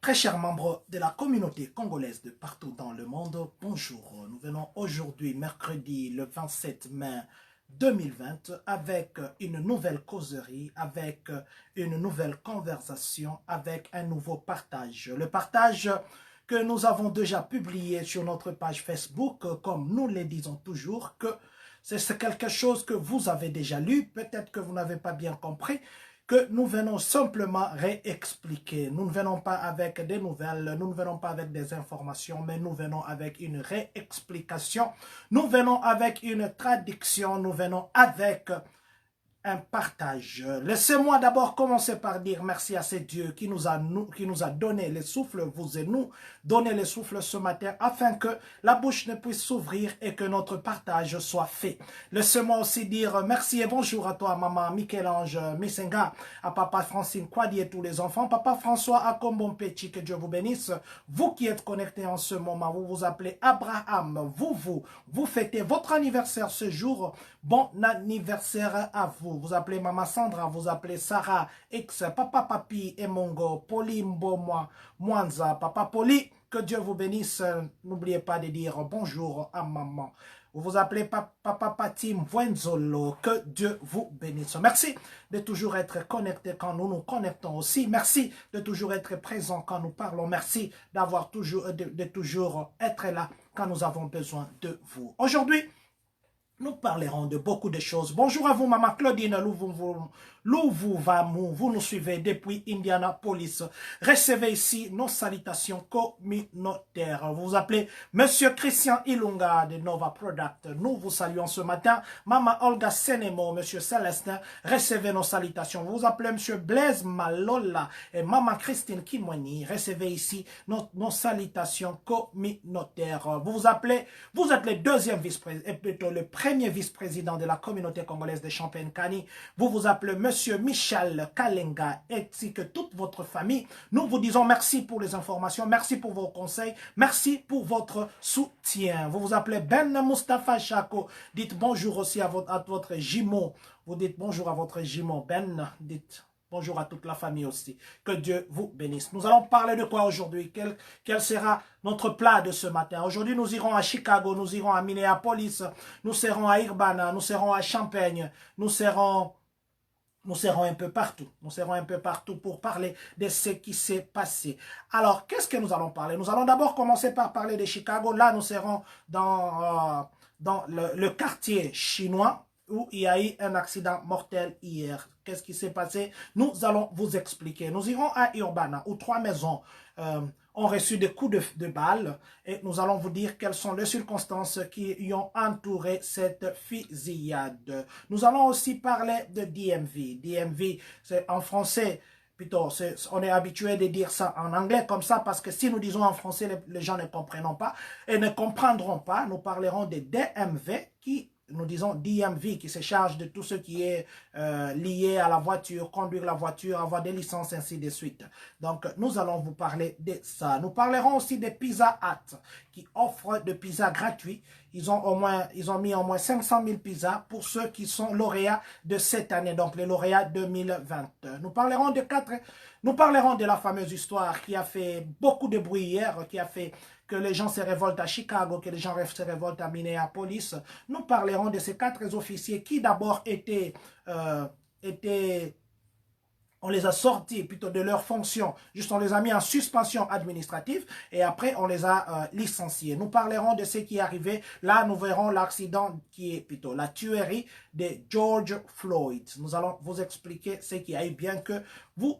Très chers membres de la communauté congolaise de partout dans le monde, bonjour. Nous venons aujourd'hui, mercredi le 27 mai 2020, avec une nouvelle causerie, avec une nouvelle conversation, avec un nouveau partage. Le partage que nous avons déjà publié sur notre page Facebook, comme nous le disons toujours, que c'est quelque chose que vous avez déjà lu, peut-être que vous n'avez pas bien compris, que nous venons simplement réexpliquer. Nous ne venons pas avec des nouvelles, nous ne venons pas avec des informations, mais nous venons avec une réexplication. Nous venons avec une traduction, nous venons avec un partage. Laissez-moi d'abord commencer par dire merci à ce Dieu qui nous a donné le souffle, vous et nous, donné le souffle ce matin, afin que la bouche ne puisse s'ouvrir et que notre partage soit fait. Laissez-moi aussi dire merci et bonjour à toi, maman Michel-Ange Missenga, à papa Francine Kwadi et tous les enfants, papa François Akombompechi, que Dieu vous bénisse. Vous qui êtes connectés en ce moment, vous vous appelez Abraham, vous fêtez votre anniversaire ce jour. Bon anniversaire à vous. Vous appelez Maman Sandra, vous appelez Sarah, X, Papa Papi, Emongo, Poli Mbomo, Mwanza, Papa Poli, que Dieu vous bénisse. N'oubliez pas de dire bonjour à maman. Vous vous appelez Papa Pati Mvwenzolo, que Dieu vous bénisse. Merci de toujours être connecté quand nous nous connectons aussi. Merci de toujours être présent quand nous parlons. Merci d'avoir de toujours être là quand nous avons besoin de vous. Aujourd'hui, nous parlerons de beaucoup de choses. Bonjour à vous, Maman Claudine Louvou-Vamou. Vous nous suivez depuis Indianapolis. Recevez ici nos salutations communautaires. Vous vous appelez Monsieur Christian Ilunga de Nova Product. Nous vous saluons ce matin. Maman Olga Senemo, Monsieur Célestin, recevez nos salutations. Vous vous appelez Monsieur Blaise Malola et Maman Christine Kimwani. Recevez ici nos salutations communautaires. Vous êtes le deuxième vice-président, et plutôt le premier vice-président de la communauté congolaise de Champagne-Kani. Vous vous appelez Monsieur Michel Kalenga, ainsi que toute votre famille. Nous vous disons merci pour les informations, merci pour vos conseils, merci pour votre soutien. Vous vous appelez Ben Mustafa Chako. Dites bonjour aussi à votre jumeau. Vous dites bonjour à votre jumeau Ben. Dites bonjour à toute la famille aussi. Que Dieu vous bénisse. Nous allons parler de quoi aujourd'hui? Quel sera notre plat de ce matin? Aujourd'hui, nous irons à Chicago, nous irons à Minneapolis, nous serons à Urbana, nous serons à Champagne, nous serons un peu partout. Nous serons un peu partout pour parler de ce qui s'est passé. Alors, qu'est-ce que nous allons parler? Nous allons d'abord commencer par parler de Chicago. Là, nous serons dans le quartier chinois où il y a eu un accident mortel hier. Qu'est-ce qui s'est passé? Nous allons vous expliquer. Nous irons à Urbana, où 3 maisons ont reçu des coups de balles, et nous allons vous dire quelles sont les circonstances qui y ont entouré cette fusillade. Nous allons aussi parler de DMV. DMV, c'est en français. Plutôt, on est habitué de dire ça en anglais comme ça, parce que si nous disons en français, les gens ne comprendront pas et ne comprendront pas. Nous parlerons de DMV nous disons DMV, qui se charge de tout ce qui est lié à la voiture, conduire la voiture, avoir des licences, ainsi de suite. Donc, nous allons vous parler de ça. Nous parlerons aussi de Pizza Hut, qui offre de pizzas gratuits. Ils ont mis au moins 500 000 pizzas pour ceux qui sont lauréats de cette année, donc les lauréats 2020. Nous parlerons de la fameuse histoire qui a fait beaucoup de bruit hier, qui a fait que les gens se révoltent à Chicago, que les gens se révoltent à Minneapolis. Nous parlerons de ces 4 officiers qui d'abord on les a sortis plutôt de leurs fonctions, juste on les a mis en suspension administrative et après on les a licenciés. Nous parlerons de ce qui est arrivé. Là, nous verrons l'accident qui est plutôt la tuerie de George Floyd. Nous allons vous expliquer ce qui a eu, bien que vous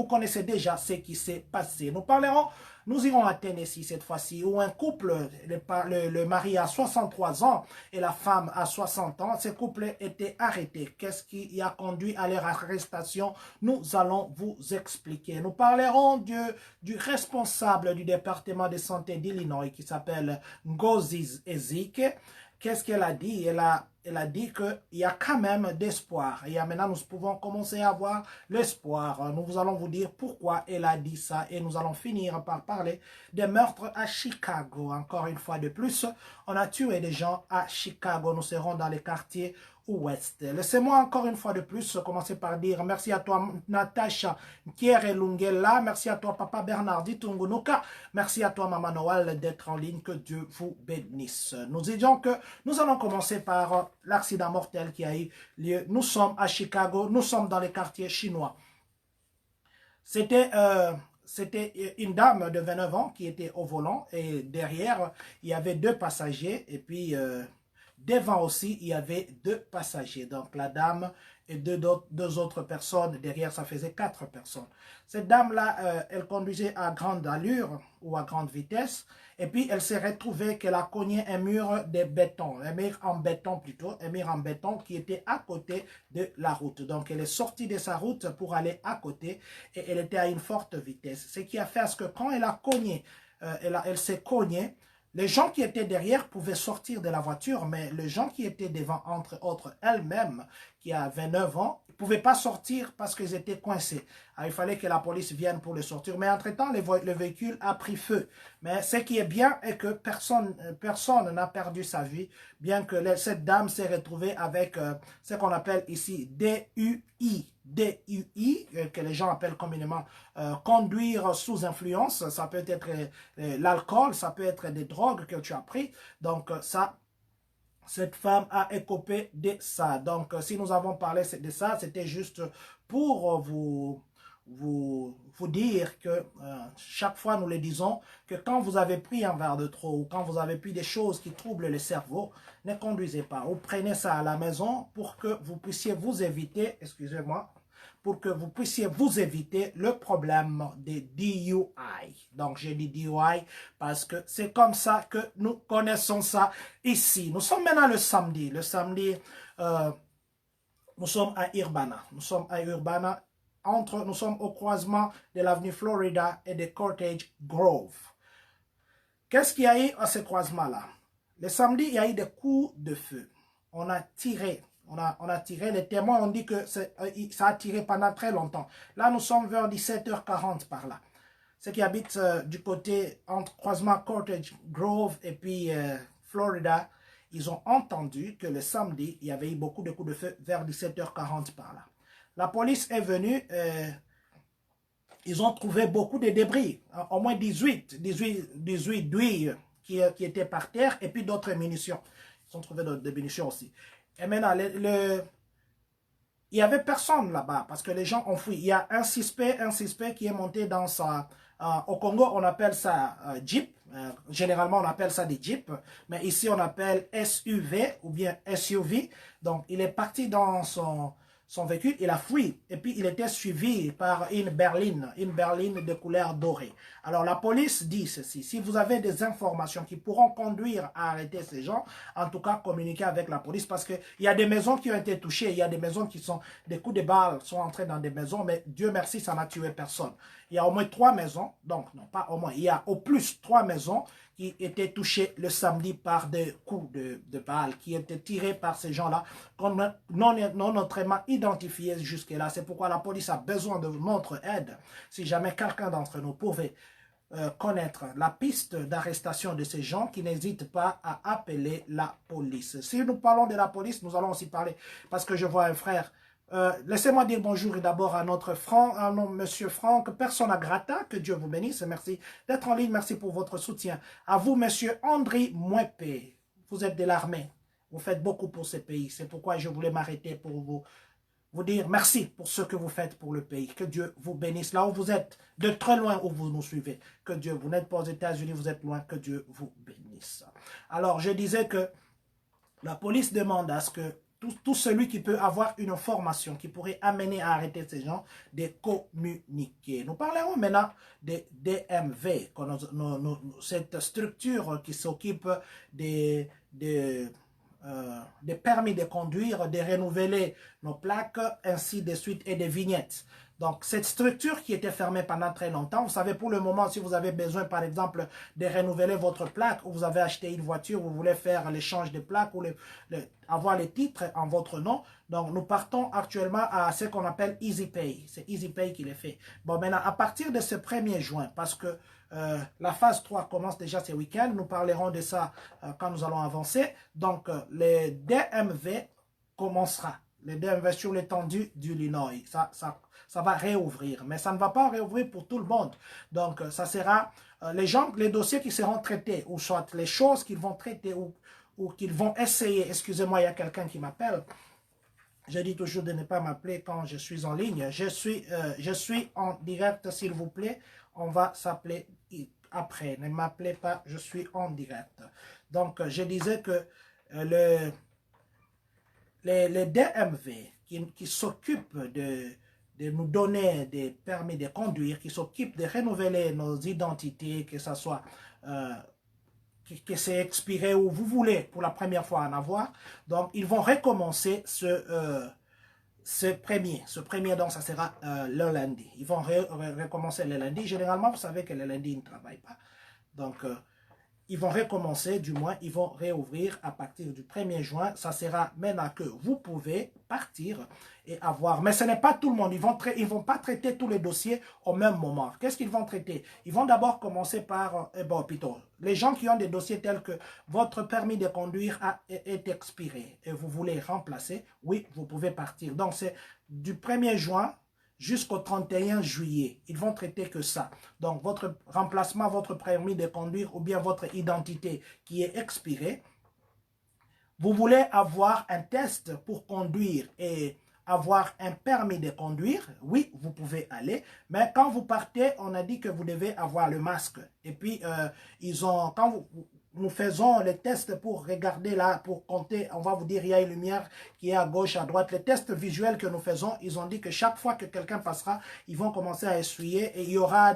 connaissez déjà ce qui s'est passé. Nous irons à Tennessee cette fois-ci, où un couple, le mari a 63 ans et la femme a 60 ans. Ce couple était arrêté. Qu'est-ce qui a conduit à leur arrestation? Nous allons vous expliquer. Nous parlerons du responsable du département de santé d'Illinois qui s'appelle Ngozi Ezike. Qu'est-ce qu'elle a dit? Elle a dit qu'il y a quand même d'espoir. Et maintenant, nous pouvons commencer à avoir l'espoir. Nous allons vous dire pourquoi elle a dit ça. Et nous allons finir par parler des meurtres à Chicago. Encore une fois de plus, on a tué des gens à Chicago. Nous serons dans les quartiers ouest. Laissez-moi encore une fois de plus commencer par dire merci à toi Natacha Kiere Lungela, merci à toi Papa Bernardi Tungunuka, merci à toi Maman Noël d'être en ligne, que Dieu vous bénisse. Nous disons que nous allons commencer par l'accident mortel qui a eu lieu. Nous sommes à Chicago, nous sommes dans les quartiers chinois. C'était une dame de 29 ans qui était au volant et derrière, il y avait 2 passagers et puis devant aussi, il y avait 2 passagers. Donc la dame et deux autres personnes, derrière ça faisait 4 personnes. Cette dame-là, elle conduisait à grande allure ou à grande vitesse et puis elle s'est retrouvée qu'elle a cogné un mur de béton, un mur en béton plutôt, un mur en béton qui était à côté de la route. Donc elle est sortie de sa route pour aller à côté et elle était à une forte vitesse. Ce qui a fait à ce que quand elle a cogné, elle s'est cognée, les gens qui étaient derrière pouvaient sortir de la voiture, mais les gens qui étaient devant, entre autres elle-même, qui a 29 ans, ne pouvaient pas sortir parce qu'ils étaient coincés. Alors, il fallait que la police vienne pour les sortir. Mais entre-temps, le véhicule a pris feu. Mais ce qui est bien est que personne n'a perdu sa vie, bien que cette dame s'est retrouvée avec ce qu'on appelle ici DUI. DUI, que les gens appellent communément conduire sous influence. Ça peut être l'alcool, ça peut être des drogues que tu as pris. Donc ça, cette femme a écopé de ça. Donc si nous avons parlé de ça, c'était juste pour vous dire que chaque fois nous le disons, que quand vous avez pris un verre de trop ou quand vous avez pris des choses qui troublent le cerveau, ne conduisez pas. Ou prenez ça à la maison pour que vous puissiez vous éviter, excusez-moi, pour que vous puissiez vous éviter le problème des DUI. Donc, j'ai dit DUI parce que c'est comme ça que nous connaissons ça ici. Nous sommes maintenant le samedi. Le samedi, nous sommes à Urbana. Nous sommes à Urbana. Nous sommes au croisement de l'avenue Florida et de Cottage Grove. Qu'est-ce qu'il y a eu à ce croisement-là? Le samedi, il y a eu des coups de feu. On a tiré. On a tiré, les témoins ont dit que ça a tiré pendant très longtemps. Là, nous sommes vers 17h40 par là. Ceux qui habitent du côté entre croisement Cottage Grove et puis Florida, ils ont entendu que le samedi, il y avait eu beaucoup de coups de feu vers 17h40 par là. La police est venue, ils ont trouvé beaucoup de débris, au moins 18 douilles qui étaient par terre et puis d'autres munitions. Ils ont trouvé des munitions aussi. Et maintenant, il n'y avait personne là-bas parce que les gens ont fui. Il y a un suspect qui est monté dans sa... au Congo, on appelle ça Jeep. Généralement, on appelle ça des Jeeps. Mais ici, on appelle SUV ou bien SUV. Donc, il est parti dans son véhicule, il a fui. Et puis, il était suivi par une berline de couleur dorée. Alors, la police dit ceci. Si vous avez des informations qui pourront conduire à arrêter ces gens, en tout cas, communiquez avec la police parce qu'il y a des maisons qui ont été touchées. Il y a des maisons qui sont... Des coups de balles sont entrés dans des maisons, mais Dieu merci, ça n'a tué personne. Il y a au moins 3 maisons, donc non, pas au moins, il y a au plus 3 maisons qui étaient touchées le samedi par des coups de balles qui étaient tirés par ces gens-là, non autrement identifiés jusque-là. C'est pourquoi la police a besoin de notre aide. Si jamais quelqu'un d'entre nous pouvait connaître la piste d'arrestation de ces gens, qui n'hésitent pas à appeler la police. Si nous parlons de la police, nous allons aussi parler, parce que je vois un frère. Laissez-moi dire bonjour d'abord à notre monsieur Franck, persona grata, que Dieu vous bénisse, merci d'être en ligne, merci pour votre soutien. À vous, monsieur André Mouepé, vous êtes de l'armée, vous faites beaucoup pour ce pays, c'est pourquoi je voulais m'arrêter pour vous dire merci pour ce que vous faites pour le pays, que Dieu vous bénisse là où vous êtes, de très loin où vous nous suivez, que Dieu, vous n'êtes pas aux États-Unis, vous êtes loin, que Dieu vous bénisse. Alors, je disais que la police demande à ce que tout celui qui peut avoir une information qui pourrait amener à arrêter ces gens, de communiquer. Nous parlerons maintenant des DMV, cette structure qui s'occupe des permis de conduire, de renouveler nos plaques, ainsi de suite, et des vignettes. Donc, cette structure qui était fermée pendant très longtemps, vous savez, pour le moment, si vous avez besoin, par exemple, de renouveler votre plaque, ou vous avez acheté une voiture, vous voulez faire l'échange de plaques, ou avoir les titres en votre nom, donc nous partons actuellement à ce qu'on appelle EasyPay. C'est EasyPay qui le fait. Bon, maintenant, à partir de ce 1er juin, parce que la phase 3 commence déjà ce week-end, nous parlerons de ça quand nous allons avancer. Donc, les DMV commencera. Les DMV sur l'étendue du Illinois. Ça va réouvrir, mais ça ne va pas réouvrir pour tout le monde. Donc, ça sera les dossiers qui seront traités, ou soit les choses qu'ils vont traiter, ou qu'ils vont essayer. Excusez-moi, il y a quelqu'un qui m'appelle. Je dis toujours de ne pas m'appeler quand je suis en ligne. Je suis en direct, s'il vous plaît. On va s'appeler après. Ne m'appelez pas, je suis en direct. Donc, je disais que les DMV qui s'occupent de nous donner des permis de conduire, qui s'occupent de renouveler nos identités, que ce soit que c'est expiré ou vous voulez pour la première fois en avoir. Donc, ils vont recommencer ce premier, donc ça sera le lundi. Ils vont recommencer le lundi. Généralement, vous savez que le lundi, ils ne travaillent pas. Donc, ils vont recommencer, du moins, ils vont réouvrir à partir du 1er juin. Ça sera maintenant que vous pouvez partir et avoir. Mais ce n'est pas tout le monde. Ils vont pas traiter tous les dossiers au même moment. Qu'est-ce qu'ils vont traiter? Ils vont d'abord commencer par, plutôt, les gens qui ont des dossiers tels que votre permis de conduire est expiré et vous voulez remplacer. Oui, vous pouvez partir. Donc, c'est du 1er juin jusqu'au 31 juillet. Ils vont traiter que ça. Donc, votre remplacement, votre permis de conduire ou bien votre identité qui est expirée. Vous voulez avoir un test pour conduire et avoir un permis de conduire. Oui, vous pouvez aller. Mais quand vous partez, on a dit que vous devez avoir le masque. Et puis, nous faisons les tests pour regarder là, pour compter, on va vous dire, il y a une lumière qui est à gauche, à droite. Les tests visuels que nous faisons, ils ont dit que chaque fois que quelqu'un passera, ils vont commencer à essuyer et il y aura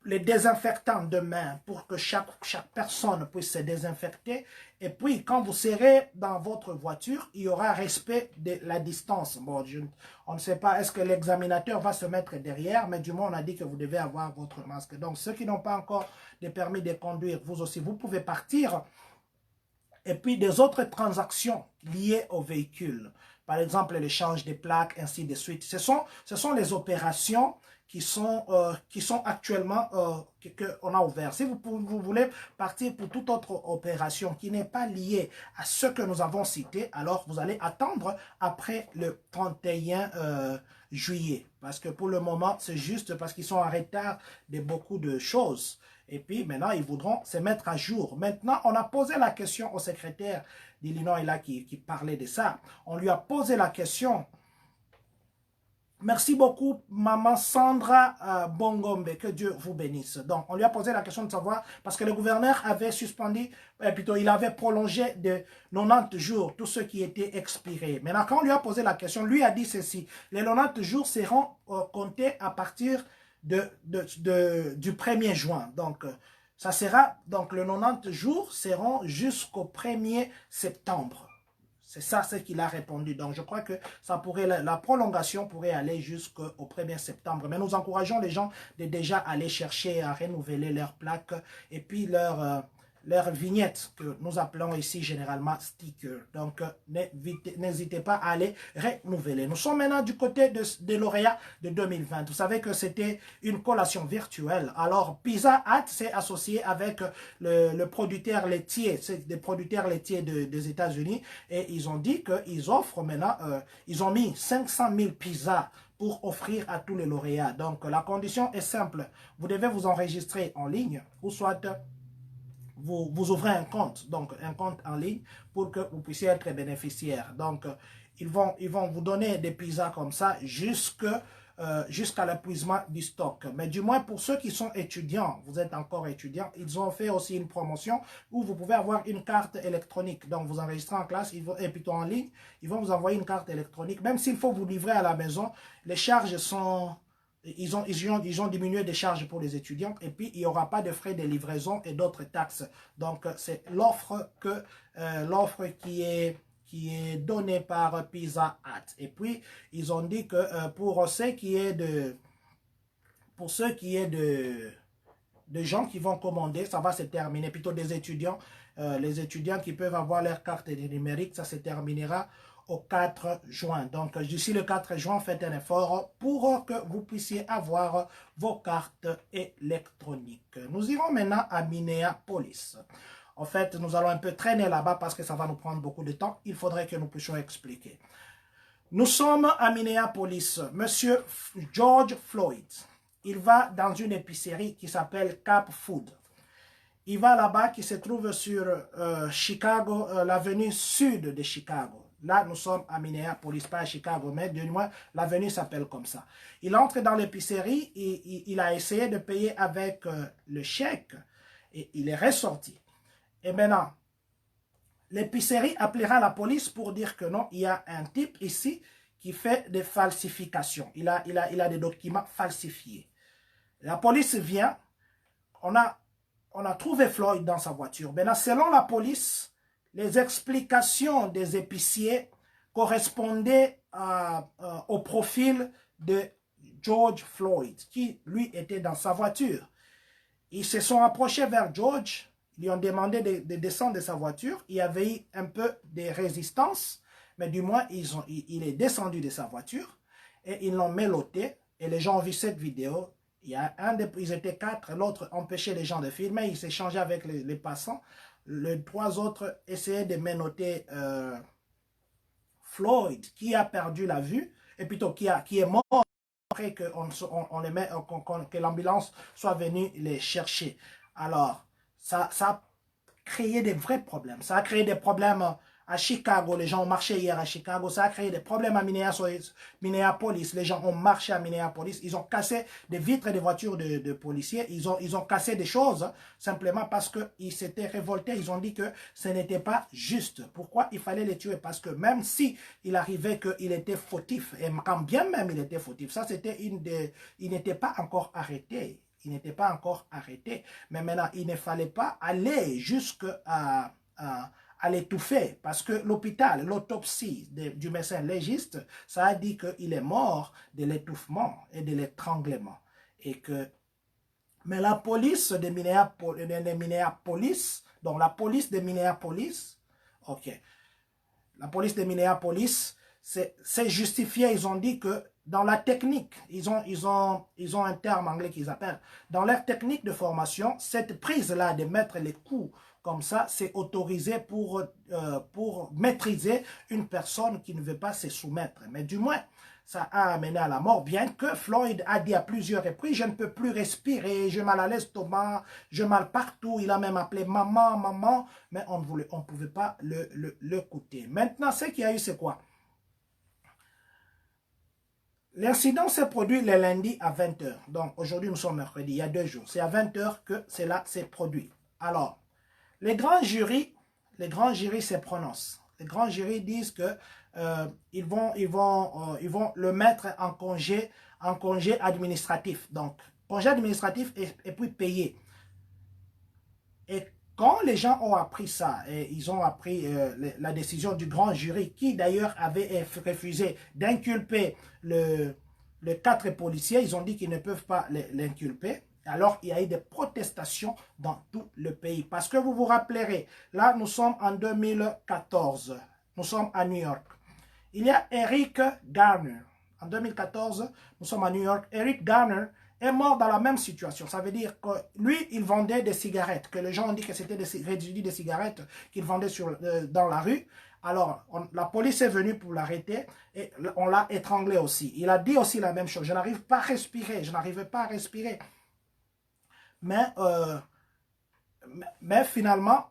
les désinfectants de main pour que chaque personne puisse se désinfecter. Et puis, quand vous serez dans votre voiture, il y aura respect de la distance. Bon, on ne sait pas, est-ce que l'examinateur va se mettre derrière, mais du moins, on a dit que vous devez avoir votre masque. Donc, ceux qui n'ont pas encore de permis de conduire, vous aussi, vous pouvez partir. Et puis, des autres transactions liées au véhicule. Par exemple, l'échange des plaques, ainsi de suite. Ce sont les opérations qui sont actuellement qu'on a ouvert. Si vous voulez partir pour toute autre opération qui n'est pas liée à ce que nous avons cité, alors vous allez attendre après le 31 juillet. Parce que pour le moment, c'est juste parce qu'ils sont en retard de beaucoup de choses. Et puis maintenant, ils voudront se mettre à jour. Maintenant, on a posé la question au secrétaire d'Illinois là qui parlait de ça. On lui a posé la question. Merci beaucoup, maman Sandra Bongombe, que Dieu vous bénisse. Donc, on lui a posé la question de savoir, parce que le gouverneur avait suspendu, plutôt, il avait prolongé de 90 jours tout ce qui était expiré. Maintenant, quand on lui a posé la question, lui a dit ceci, les 90 jours seront comptés à partir du 1er juin. Donc, ça sera, donc, les 90 jours seront jusqu'au 1er septembre. C'est ça ce qu'il a répondu. Donc, je crois que la prolongation pourrait aller jusqu'au 1er septembre. Mais nous encourageons les gens de déjà aller chercher à renouveler leurs plaques et puis leur vignette que nous appelons ici généralement sticker. Donc, n'hésitez pas à aller renouveler. Nous sommes maintenant du côté des lauréats de 2020. Vous savez que c'était une collation virtuelle. Alors, Pizza Hut s'est associé avec le producteur laitier, c'est des producteurs laitiers des États-Unis, et ils ont dit qu'ils offrent maintenant, ils ont mis 500 000 pizzas pour offrir à tous les lauréats. Donc, la condition est simple. Vous devez vous enregistrer en ligne, ou soit vous ouvrez un compte, donc un compte en ligne pour que vous puissiez être bénéficiaire. Donc, ils vont vous donner des pizzas comme ça jusqu'à l'épuisement du stock. Mais du moins, pour ceux qui sont étudiants, vous êtes encore étudiants, ils ont fait aussi une promotion où vous pouvez avoir une carte électronique. Donc, vous enregistrez en classe et plutôt en ligne, ils vont vous envoyer une carte électronique. Même s'il faut vous livrer à la maison, les charges sont... Ils ont diminué des charges pour les étudiants et puis il n'y aura pas de frais de livraison et d'autres taxes. Donc, c'est l'offre qui est donnée par Pizza Hut. Et puis, ils ont dit que pour ceux qui est de gens qui vont commander, ça va se terminer. Plutôt des étudiants, les étudiants qui peuvent avoir leur carte numérique, ça se terminera au 4 juin. Donc, d'ici le 4 juin, faites un effort pour que vous puissiez avoir vos cartes électroniques. Nous irons maintenant à Minneapolis. En fait, nous allons un peu traîner là-bas parce que ça va nous prendre beaucoup de temps. Il faudrait que nous puissions expliquer. Nous sommes à Minneapolis. Monsieur George Floyd, il va dans une épicerie qui s'appelle Cap Food. Il va là-bas qui se trouve sur Chicago, l'avenue sud de Chicago. Là, nous sommes à Minneapolis, pas à Chicago, mais du moins, l'avenue s'appelle comme ça. Il entre dans l'épicerie et il a essayé de payer avec le chèque et il est ressorti. Et maintenant, l'épicerie appellera la police pour dire que non, il y a un type ici qui fait des falsifications. Il a des documents falsifiés. La police vient, on a trouvé Floyd dans sa voiture. Maintenant, selon la police, les explications des épiciers correspondaient au profil de George Floyd, qui, lui, était dans sa voiture. Ils se sont approchés vers George, ils lui ont demandé de descendre de sa voiture. Il y avait eu un peu de résistance, mais du moins, il est descendu de sa voiture et ils l'ont mélotté. Et les gens ont vu cette vidéo. Il y a ils étaient 4, l'autre empêchait les gens de filmer, il s'échangeait avec les passants. Les 3 autres essayaient de menotter Floyd, qui a perdu la vue, et plutôt qui est mort après que l'ambulance soit venue les chercher. Alors, ça a créé des vrais problèmes. Ça a créé des problèmes à Chicago. Les gens ont marché hier à Chicago. Ça a créé des problèmes à Minneapolis. Les gens ont marché à Minneapolis. Ils ont cassé des vitres des voitures de policiers. Ils ont cassé des choses simplement parce qu'ils s'étaient révoltés. Ils ont dit que ce n'était pas juste. Pourquoi il fallait les tuer? Parce que même si il arrivait qu'il était fautif, et quand bien même il était fautif, ça c'était il n'était pas encore arrêté. Il n'était pas encore arrêté. Mais maintenant, il ne fallait pas aller jusqu'à l'étouffer parce que l'hôpital, l'autopsie du médecin légiste, ça a dit qu'il est mort de l'étouffement et de l'étranglement. Mais la police de Minneapolis, donc la police de Minneapolis, ok, la police de Minneapolis c'est justifié. Ils ont dit que dans la technique, ils ont un terme anglais qu'ils appellent, dans leur technique de formation, cette prise-là de mettre les coups comme ça, c'est autorisé pour maîtriser une personne qui ne veut pas se soumettre. Mais du moins, ça a amené à la mort, bien que Floyd a dit à plusieurs reprises, je ne peux plus respirer, j'ai mal à l'estomac, j'ai mal partout. Il a même appelé maman, maman, mais on ne pouvait pas l'écouter. Maintenant, ce qu'il y a eu, c'est quoi? L'incident s'est produit le lundi à 20 h. Donc, aujourd'hui, nous sommes mercredi, il y a 2 jours. C'est à 20 h que cela s'est produit. Alors, les grands jurys se prononcent. Les grands jurys disent que ils vont le mettre en congé administratif. Donc, congé administratif et puis payé. Et quand les gens ont appris ça, et ils ont appris la décision du grand jury, qui d'ailleurs avait refusé d'inculper les 4 policiers, ils ont dit qu'ils ne peuvent pas l'inculper. Alors, il y a eu des protestations dans tout le pays. Parce que vous vous rappellerez, là, nous sommes en 2014. Nous sommes à New York. Il y a Eric Garner. En 2014, nous sommes à New York. Eric Garner est mort dans la même situation. Ça veut dire que lui, il vendait des cigarettes, que les gens ont dit que c'était des résidus de cigarettes qu'il vendait dans la rue. Alors, la police est venue pour l'arrêter et on l'a étranglé aussi. Il a dit aussi la même chose. Je n'arrive pas à respirer. Je n'arrivais pas à respirer. Mais finalement,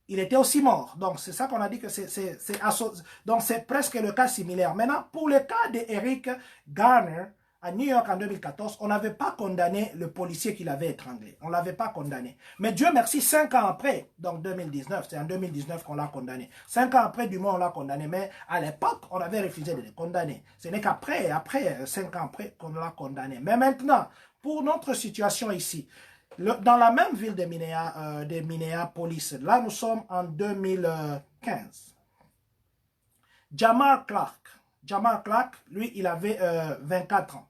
il était aussi mort. Donc, c'est ça qu'on a dit que c'est presque le cas similaire. Maintenant, pour le cas d'Eric Garner, à New York en 2014, on n'avait pas condamné le policier qui l'avait étranglé. On ne l'avait pas condamné. Mais Dieu merci, 5 ans après, donc 2019, c'est en 2019 qu'on l'a condamné. 5 ans après, du moins, on l'a condamné. Mais à l'époque, on avait refusé de le condamner. Ce n'est qu'après, 5 ans après, qu'on l'a condamné. Mais maintenant, pour notre situation ici, dans la même ville de Minneapolis, là, nous sommes en 2015. Jamar Clark, lui, il avait 24 ans.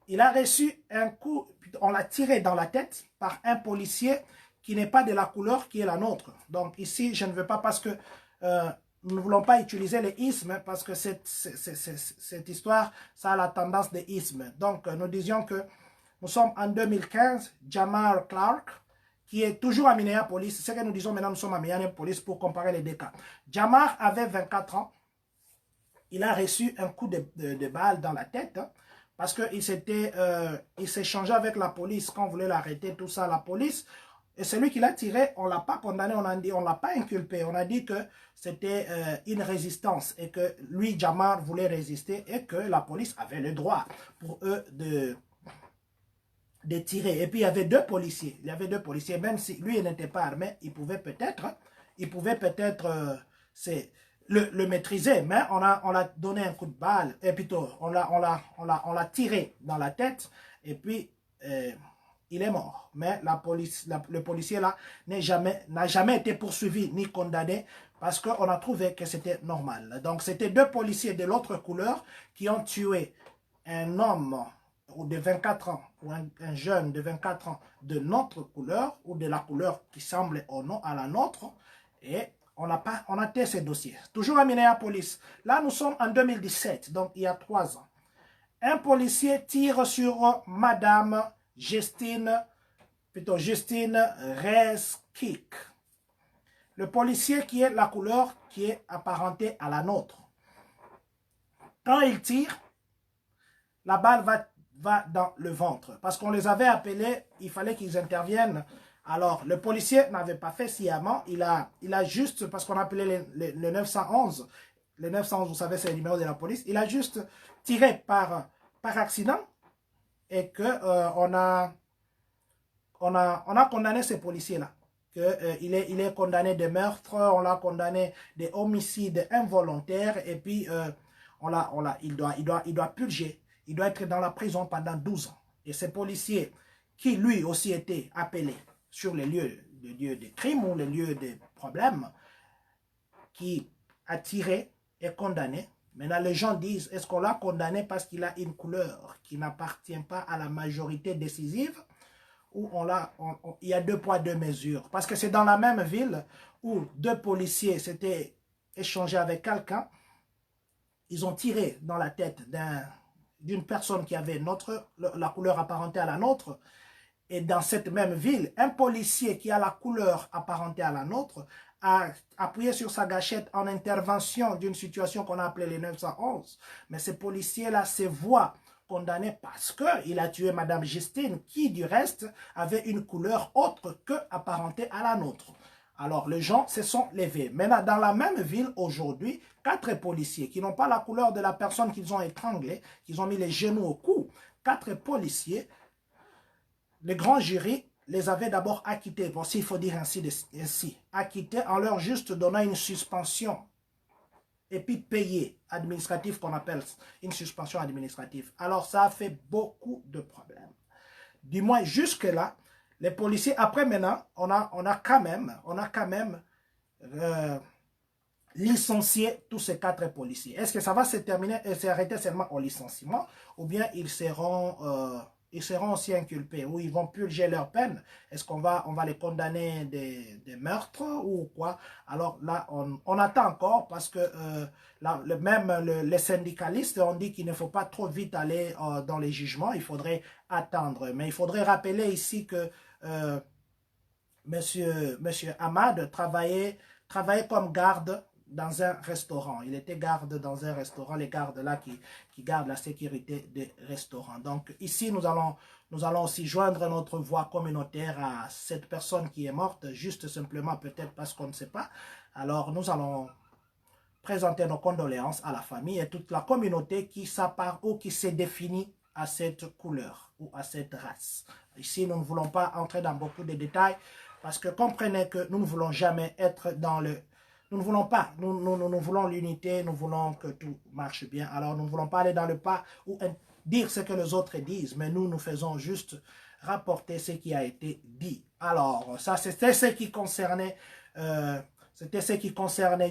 Il a reçu un coup, on l'a tiré dans la tête par un policier qui n'est pas de la couleur qui est la nôtre. Donc ici, je ne veux pas parce que nous ne voulons pas utiliser les ismes parce que cette histoire, ça a la tendance des ismes. Donc nous disions que nous sommes en 2015, Jamar Clark, qui est toujours à Minneapolis. C'est ce que nous disons maintenant, nous sommes à Minneapolis pour comparer les deux cas. Jamar avait 24 ans. Il a reçu un coup de balle dans la tête, hein, parce qu'il s'est changé avec la police quand on voulait l'arrêter, tout ça. La police, et celui qui l'a tiré, on ne l'a pas condamné, on ne l'a pas inculpé. On a dit que c'était une résistance et que lui, Jamar, voulait résister et que la police avait le droit pour eux de tirer. Et puis il y avait deux policiers. Il y avait deux policiers, même si lui n'était pas armé, il pouvait peut-être le maîtriser, mais on l'a donné un coup de balle, et plutôt on l'a tiré dans la tête, et puis il est mort. Mais le policier là n'a jamais été poursuivi ni condamné parce qu'on a trouvé que c'était normal. Donc c'était deux policiers de l'autre couleur qui ont tué un homme de 24 ans ou un jeune de 24 ans de notre couleur ou de la couleur qui semble à la nôtre, et on a tait ces dossiers. Toujours à Minneapolis. Là, nous sommes en 2017, donc il y a 3 ans. Un policier tire sur Madame Justine Reeskik. Le policier qui est la couleur qui est apparentée à la nôtre. Quand il tire, la balle va dans le ventre. Parce qu'on les avait appelés, il fallait qu'ils interviennent. Alors, le policier n'avait pas fait sciemment. Il a juste, parce qu'on appelait le 911. Le 911, vous savez, c'est le numéro de la police. Il a juste tiré par accident. Et qu'on a condamné ce policier-là. Il est condamné de meurtre, on l'a condamné de homicide involontaire. Et puis, il doit purger. Il doit être dans la prison pendant 12 ans. Et ce policier, qui lui aussi était appelé sur les lieux de crime ou les lieux de problèmes, qui a tiré et condamné. Maintenant, les gens disent, est-ce qu'on l'a condamné parce qu'il a une couleur qui n'appartient pas à la majorité décisive, ou il y a 2 poids 2 mesures? Parce que c'est dans la même ville où 2 policiers s'étaient échangés avec quelqu'un, ils ont tiré dans la tête d'une personne qui avait la couleur apparentée à la nôtre. Et dans cette même ville, un policier qui a la couleur apparentée à la nôtre a appuyé sur sa gâchette en intervention d'une situation qu'on a appelée les 911. Mais ce policier-là se voit condamné parce qu'il a tué Madame Justine, qui du reste avait une couleur autre que apparentée à la nôtre. Alors les gens se sont levés. Maintenant, dans la même ville aujourd'hui, 4 policiers qui n'ont pas la couleur de la personne qu'ils ont étranglée, qu'ils ont mis les genoux au cou, 4 policiers, le grand jury les avait d'abord acquittés, bon, s'il faut dire ainsi, acquittés en leur juste donnant une suspension et puis payé administratif, qu'on appelle une suspension administrative. Alors ça a fait beaucoup de problèmes. Du moins jusque-là, les policiers, après maintenant, on a quand même licencié tous ces 4 policiers. Est-ce que ça va se terminer et s'arrêter seulement au licenciement, ou bien ils seront aussi inculpés, ou ils vont purger leur peine? Est-ce qu'on va les condamner des meurtres ou quoi? Alors là, on attend encore, parce que les syndicalistes ont dit qu'il ne faut pas trop vite aller dans les jugements, il faudrait attendre. Mais il faudrait rappeler ici que monsieur Ahmad travaillait comme garde dans un restaurant. Il était garde dans un restaurant, les gardes là qui gardent la sécurité des restaurants. Donc ici, nous allons aussi joindre notre voix communautaire à cette personne qui est morte, juste simplement peut-être parce qu'on ne sait pas. Alors nous allons présenter nos condoléances à la famille et toute la communauté qui s'appart ou qui se définit à cette couleur ou à cette race. Ici, nous ne voulons pas entrer dans beaucoup de détails, parce que comprenez que nous ne voulons jamais être dans le... Nous ne voulons pas, nous voulons l'unité, nous voulons que tout marche bien. Alors nous ne voulons pas aller dans le pas ou dire ce que les autres disent, mais nous faisons juste rapporter ce qui a été dit. Alors ça, c'était ce qui concernait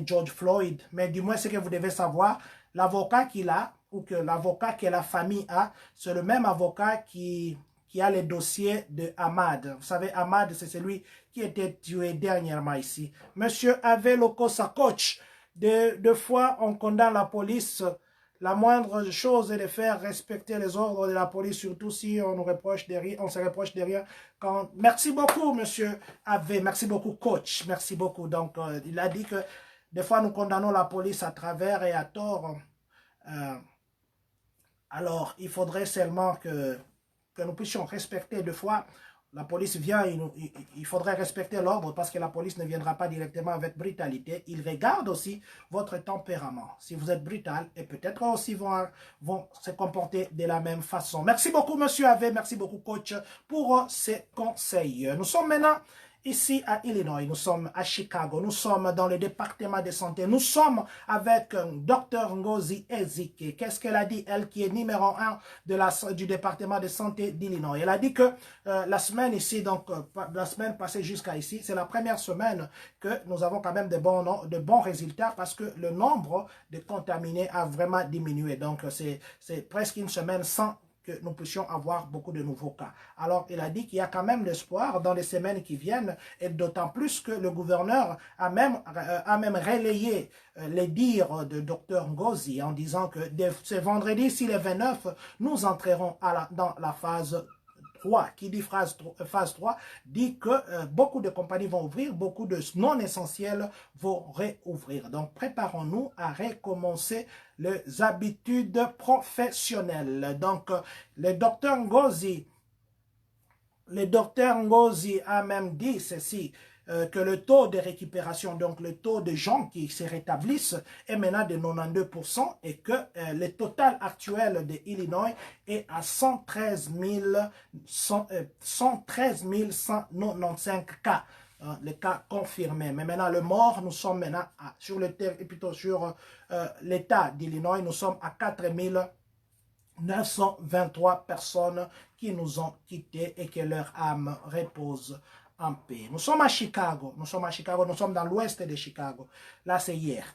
George Floyd. Mais du moins, ce que vous devez savoir, l'avocat qu'il a, ou que l'avocat que la famille a, c'est le même avocat qui a les dossiers de Ahmad. Vous savez, Ahmad, c'est celui qui était tué dernièrement ici. Monsieur Ave Lokosa, coach, deux fois on condamne la police La moindre chose est de faire respecter les ordres de la police, surtout si on nous reproche de rien, on se reproche de rien. Merci beaucoup, monsieur Ave. Merci beaucoup, coach. Merci beaucoup. Donc, il a dit que des fois, nous condamnons la police à travers et à tort. Alors, il faudrait seulement que nous puissions respecter deux fois. La police vient, il faudrait respecter l'ordre parce que la police ne viendra pas directement avec brutalité. Il regarde aussi votre tempérament. Si vous êtes brutal, et peut-être aussi vont se comporter de la même façon. Merci beaucoup, monsieur Ave. Merci beaucoup, coach, pour ces conseils. Nous sommes maintenant ici à Illinois, nous sommes à Chicago, nous sommes dans le département de santé, nous sommes avec Dr Ngozi Ezike. Qu'est-ce qu'elle a dit, elle qui est numéro 1 du département de santé d'Illinois? Elle a dit que la semaine ici, donc la semaine passée jusqu'à ici, c'est la première semaine que nous avons quand même de bons résultats parce que le nombre de contaminés a vraiment diminué. Donc c'est presque une semaine sans que nous puissions avoir beaucoup de nouveaux cas. Alors, il a dit qu'il y a quand même l'espoir dans les semaines qui viennent, et d'autant plus que le gouverneur a même relayé les dires de Dr Ngozi en disant que ce vendredi, si le 29, nous entrerons dans la phase 3, qui dit phase 3, dit que beaucoup de compagnies vont ouvrir, beaucoup de non-essentiels vont réouvrir. Donc, préparons-nous à recommencer les habitudes professionnelles. Donc, le docteur Ngozi a même dit ceci, que le taux de récupération, donc le taux de gens qui se rétablissent est maintenant de 92% et que le total actuel de Illinois est à 113 195 cas. Les cas confirmés. Mais maintenant, le mort, nous sommes maintenant sur l'État d'Illinois, nous sommes à 4923 personnes qui nous ont quittés et que leur âme repose en paix. Nous sommes à Chicago, nous sommes dans l'ouest de Chicago. Là, c'est hier.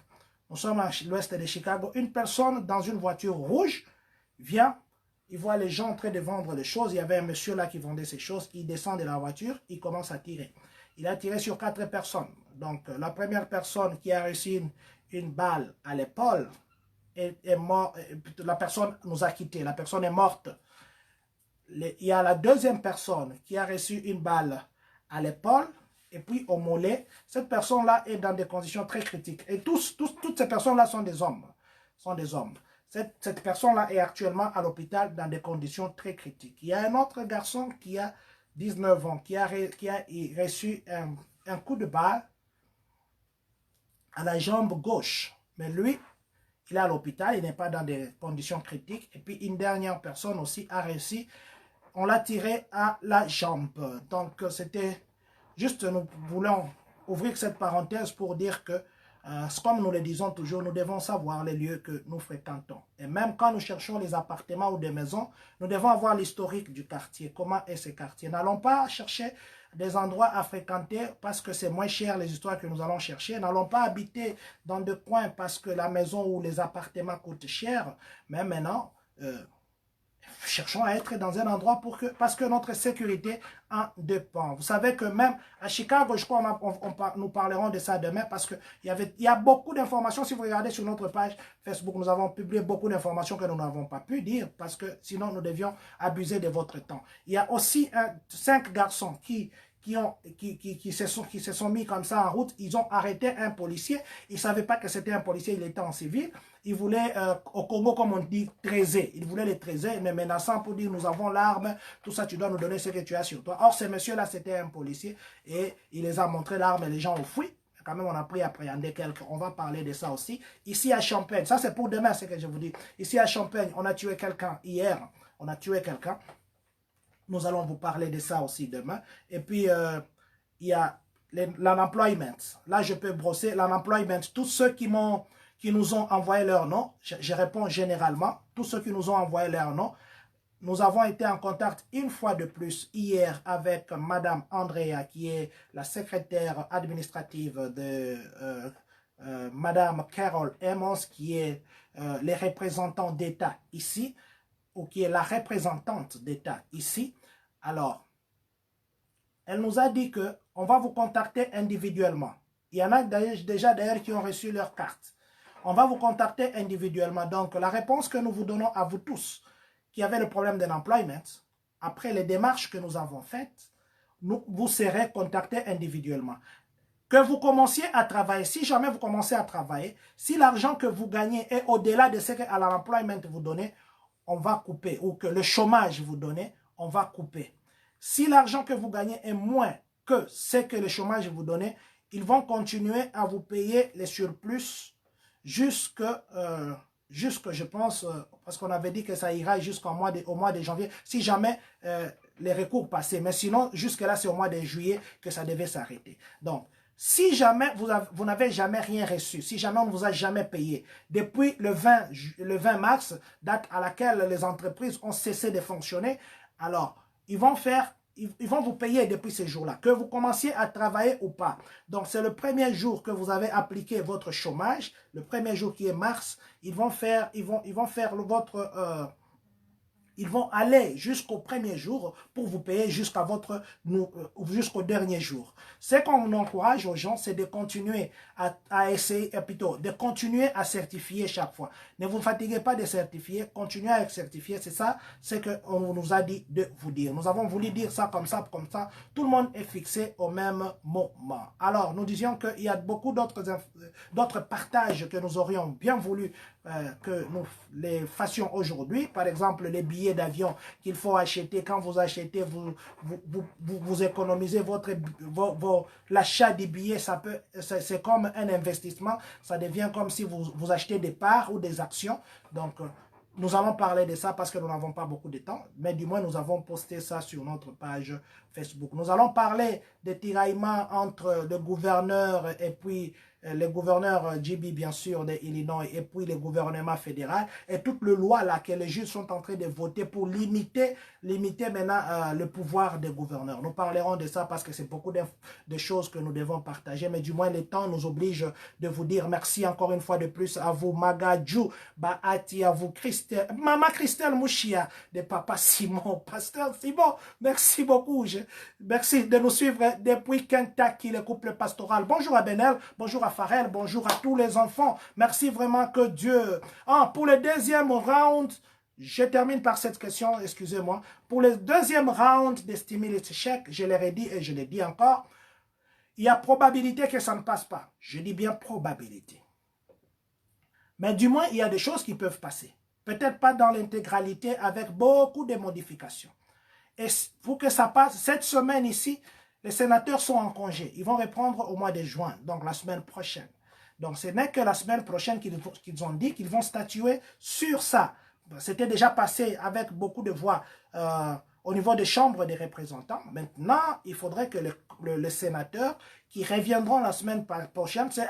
Nous sommes à l'ouest de Chicago. Une personne dans une voiture rouge vient, il voit les gens en train de vendre des choses. Il y avait un monsieur là qui vendait ces choses. Il descend de la voiture, il commence à tirer. Il a tiré sur 4 personnes. Donc, la première personne qui a reçu une balle à l'épaule est morte. La personne nous a quittés. La personne est morte. Il y a la deuxième personne qui a reçu une balle à l'épaule et puis au mollet. Cette personne-là est dans des conditions très critiques. Et toutes ces personnes-là sont des hommes. Cette personne-là est actuellement à l'hôpital dans des conditions très critiques. Il y a un autre garçon qui a 19 ans, qui a reçu un coup de balle à la jambe gauche. Mais lui, il est à l'hôpital, il n'est pas dans des conditions critiques. Et puis une dernière personne aussi a réussi, on l'a tiré à la jambe. Donc c'était juste, nous voulons ouvrir cette parenthèse pour dire que, comme nous le disons toujours, nous devons savoir les lieux que nous fréquentons. Et même quand nous cherchons les appartements ou des maisons, nous devons avoir l'historique du quartier. Comment est ce quartier? N'allons pas chercher des endroits à fréquenter parce que c'est moins cher les histoires que nous allons chercher. N'allons pas habiter dans des coins parce que la maison ou les appartements coûtent cher. Mais maintenant, cherchons à être dans un endroit parce que notre sécurité en dépend. Vous savez que même à Chicago, je crois nous parlerons de ça demain parce qu'il y a beaucoup d'informations. Si vous regardez sur notre page Facebook, nous avons publié beaucoup d'informations que nous n'avons pas pu dire parce que sinon nous devions abuser de votre temps. Il y a aussi 5 garçons qui se sont mis comme ça en route. Ils ont arrêté un policier. Ils ne savaient pas que c'était un policier, il était en civil. Ils voulaient, au Congo, comme on dit, traiser. Ils voulaient les traiser, mais menaçant pour dire, nous avons l'arme, tout ça, tu dois nous donner ce que tu as sur toi. Or, ce monsieur-là, c'était un policier et il les a montré l'arme et les gens ont fui. Quand même, on a pris à appréhender quelques. On va parler de ça aussi. Ici à Champagne, ça c'est pour demain, ce que je vous dis. Ici à Champagne, on a tué quelqu'un hier. On a tué quelqu'un. Nous allons vous parler de ça aussi demain. Et puis, il y a l'unemployment. Là, je peux brosser l'unemployment. Tous ceux qui nous ont envoyé leur nom, je réponds généralement, tous ceux qui nous ont envoyé leur nom, nous avons été en contact une fois de plus hier avec Madame Andrea, qui est la secrétaire administrative de Madame Carol Emmons, qui est les représentants d'État ici, ou qui est la représentante d'État ici. Alors, elle nous a dit qu'on va vous contacter individuellement. Il y en a déjà d'ailleurs qui ont reçu leur carte. On va vous contacter individuellement. Donc, la réponse que nous vous donnons à vous tous qui avez le problème de l'employment, après les démarches que nous avons faites, vous serez contactés individuellement. Que vous commenciez à travailler, si jamais vous commencez à travailler, si l'argent que vous gagnez est au-delà de ce que l'employment vous donnez, on va couper. Ou que le chômage vous donnez, on va couper. Si l'argent que vous gagnez est moins que ce que le chômage vous donnez, ils vont continuer à vous payer les surplus jusque je pense, parce qu'on avait dit que ça ira jusqu'au mois de janvier, si jamais les recours passaient. Mais sinon, jusque-là, c'est au mois de juillet que ça devait s'arrêter. Donc, si jamais vous n'avez jamais rien reçu, si jamais on ne vous a jamais payé, depuis le 20 mars, date à laquelle les entreprises ont cessé de fonctionner, alors, ils vont vous payer depuis ce jour-là, que vous commenciez à travailler ou pas. Donc, c'est le premier jour que vous avez appliqué votre chômage, le premier jour qui est mars, ils vont aller jusqu'au premier jour pour vous payer jusqu'au dernier jour. Ce qu'on encourage aux gens, c'est de continuer à essayer, plutôt, de continuer à certifier chaque fois. Ne vous fatiguez pas de certifier, continuez à certifier. C'est ça, c'est qu'on nous a dit de vous dire. Nous avons voulu dire ça, comme ça. Tout le monde est fixé au même moment. Alors, nous disions qu'il y a beaucoup d'autres partages que nous aurions bien voulu que nous les fassions aujourd'hui. Par exemple, les billets d'avion qu'il faut acheter. Quand vous achetez, vous économisez l'achat des billets. C'est comme un investissement. Ça devient comme si vous achetez des parts ou des actions. Donc, nous allons parler de ça parce que nous n'avons pas beaucoup de temps, mais du moins nous avons posté ça sur notre page Facebook. Nous allons parler des tiraillements entre le gouverneur et puis le gouverneur JB, bien sûr, de Illinois, et puis le gouvernement fédéral, et toutes les lois là que les juges sont en train de voter pour limiter maintenant le pouvoir des gouverneurs. Nous parlerons de ça parce que c'est beaucoup de choses que nous devons partager, mais du moins le temps nous oblige de vous dire merci encore une fois de plus à vous, Magadjou, Baati, à vous, Maman Christelle Mouchia, de Papa Simon, Pasteur Simon, merci beaucoup. Merci de nous suivre depuis Kentucky, le couple pastoral. Bonjour à Benel, bonjour à Farel, bonjour à tous les enfants. Merci vraiment que Dieu... pour le deuxième round, je termine par cette question, excusez-moi. Pour le deuxième round des stimulus chèques, je l'ai dit et je l'ai dit encore, il y a probabilité que ça ne passe pas. Je dis bien probabilité. Mais du moins, il y a des choses qui peuvent passer. Peut-être pas dans l'intégralité, avec beaucoup de modifications. Et pour que ça passe, cette semaine ici, les sénateurs sont en congé. Ils vont reprendre au mois de juin, donc la semaine prochaine. Donc ce n'est que la semaine prochaine qu'ils ont dit qu'ils vont statuer sur ça. C'était déjà passé avec beaucoup de voix au niveau des chambres des représentants. Maintenant, il faudrait que les sénateurs qui reviendront la semaine prochaine, c'est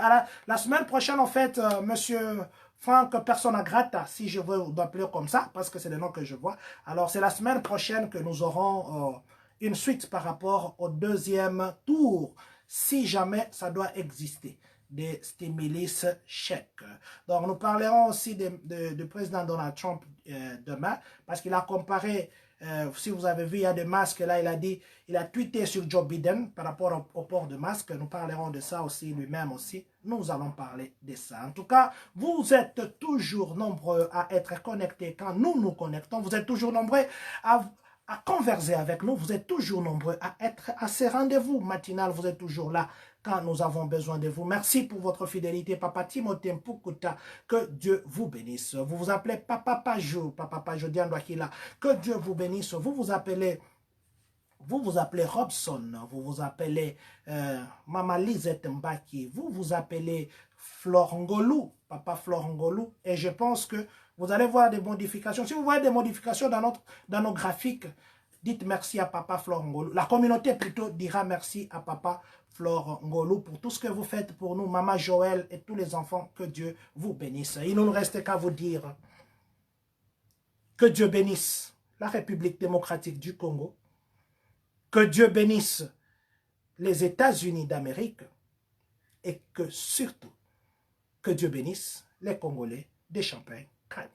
la semaine prochaine en fait, monsieur... Franck Persona Grata, si je veux vous appeler comme ça, parce que c'est le nom que je vois. Alors, c'est la semaine prochaine que nous aurons une suite par rapport au deuxième tour, si jamais ça doit exister, des stimulus chèques. Donc, nous parlerons aussi du président Donald Trump demain, parce qu'il a comparé... si vous avez vu, il y a des masques, là, il a tweeté sur Joe Biden par rapport au port de masque. Nous parlerons de ça aussi, lui-même aussi. Nous allons parler de ça. En tout cas, vous êtes toujours nombreux à être connectés quand nous nous connectons. Vous êtes toujours nombreux à converser avec nous. Vous êtes toujours nombreux à être à ces rendez-vous matinales. Vous êtes toujours là quand nous avons besoin de vous. Merci pour votre fidélité, Papa Timothée Mpukuta. Que Dieu vous bénisse. Vous vous appelez Papa Pajou, Diane Douakila. Que Dieu vous bénisse. Vous vous appelez Robson. Vous vous appelez Mama Lisette Mbaki. Vous vous appelez Florangolou, Papa Florangolou. Et je pense que vous allez voir des modifications. Si vous voyez des modifications dans nos graphiques, dites merci à Papa Florangolou. La communauté plutôt dira merci à Papa Florangolou pour tout ce que vous faites pour nous, Maman Joël et tous les enfants. Que Dieu vous bénisse. Il ne nous reste qu'à vous dire que Dieu bénisse la République démocratique du Congo, que Dieu bénisse les États-Unis d'Amérique et que surtout, que Dieu bénisse les Congolais de Champagne-Crème.